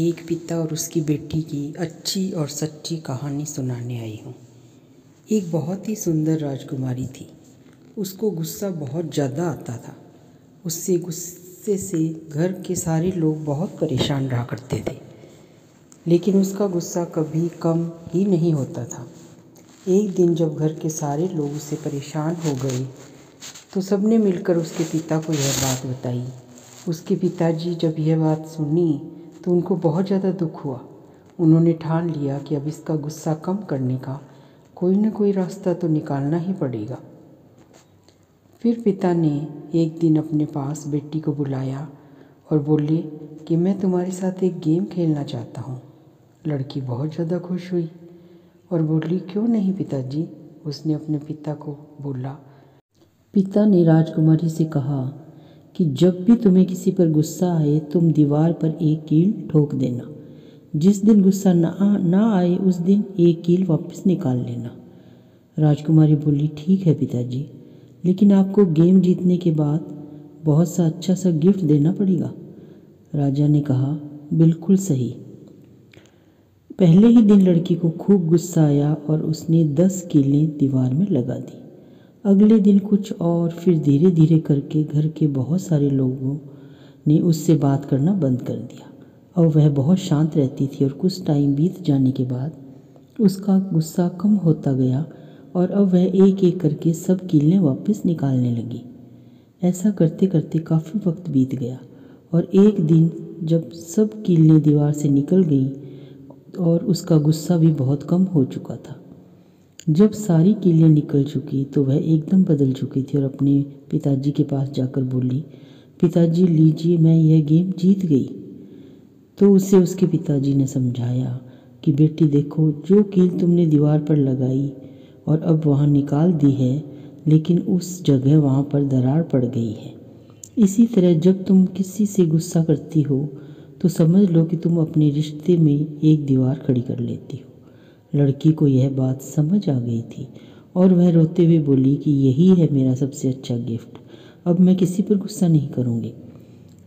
एक पिता और उसकी बेटी की अच्छी और सच्ची कहानी सुनाने आई हूँ। एक बहुत ही सुंदर राजकुमारी थी। उसको गुस्सा बहुत ज़्यादा आता था। उससे गुस्से से घर के सारे लोग बहुत परेशान रहा करते थे, लेकिन उसका गुस्सा कभी कम ही नहीं होता था। एक दिन जब घर के सारे लोग उससे परेशान हो गए तो सबने मिलकर उसके पिता को यह बात बताई। उसके पिताजी जब यह बात सुनी तो उनको बहुत ज़्यादा दुख हुआ। उन्होंने ठान लिया कि अब इसका गुस्सा कम करने का कोई न कोई रास्ता तो निकालना ही पड़ेगा। फिर पिता ने एक दिन अपने पास बेटी को बुलाया और बोले कि मैं तुम्हारे साथ एक गेम खेलना चाहता हूँ। लड़की बहुत ज़्यादा खुश हुई और बोली, क्यों नहीं पिताजी। उसने अपने पिता को बोला। पिता ने राजकुमारी से कहा कि जब भी तुम्हें किसी पर गुस्सा आए तुम दीवार पर एक कील ठोक देना। जिस दिन गुस्सा ना आए उस दिन एक कील वापस निकाल लेना। राजकुमारी बोली, ठीक है पिताजी, लेकिन आपको गेम जीतने के बाद बहुत सा अच्छा सा गिफ्ट देना पड़ेगा। राजा ने कहा, बिल्कुल सही। पहले ही दिन लड़की को खूब गुस्सा आया और उसने 10 कीलें दीवार में लगा दी। अगले दिन कुछ और, फिर धीरे धीरे करके घर के बहुत सारे लोगों ने उससे बात करना बंद कर दिया। अब वह बहुत शांत रहती थी और कुछ टाइम बीत जाने के बाद उसका गुस्सा कम होता गया और अब वह एक एक करके सब कीलें वापस निकालने लगी। ऐसा करते करते काफ़ी वक्त बीत गया और एक दिन जब सब कीलें दीवार से निकल गईं और उसका गुस्सा भी बहुत कम हो चुका था। जब सारी कीलें निकल चुकी तो वह एकदम बदल चुकी थी और अपने पिताजी के पास जाकर बोली, पिताजी लीजिए, मैं यह गेम जीत गई। तो उसे उसके पिताजी ने समझाया कि बेटी देखो, जो कील तुमने दीवार पर लगाई और अब वहाँ निकाल दी है, लेकिन उस जगह वहाँ पर दरार पड़ गई है। इसी तरह जब तुम किसी से गुस्सा करती हो तो समझ लो कि तुम अपने रिश्ते में एक दीवार खड़ी कर लेती हो। लड़की को यह बात समझ आ गई थी और वह रोते हुए बोली कि यही है मेरा सबसे अच्छा गिफ्ट, अब मैं किसी पर गुस्सा नहीं करूँगी।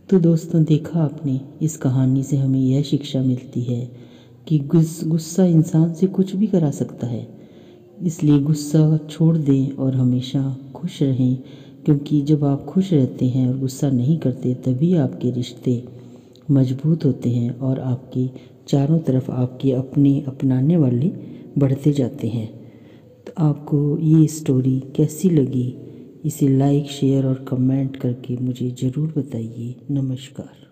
तो दोस्तों, देखा आपने, इस कहानी से हमें यह शिक्षा मिलती है कि गुस्सा इंसान से कुछ भी करा सकता है। इसलिए गुस्सा छोड़ दें और हमेशा खुश रहें, क्योंकि जब आप खुश रहते हैं और गुस्सा नहीं करते तभी आपके रिश्ते मजबूत होते हैं और आपके चारों तरफ आपके अपने अपनाने वाले बढ़ते जाते हैं। तो आपको ये स्टोरी कैसी लगी, इसे लाइक, शेयर और कमेंट करके मुझे ज़रूर बताइए। नमस्कार।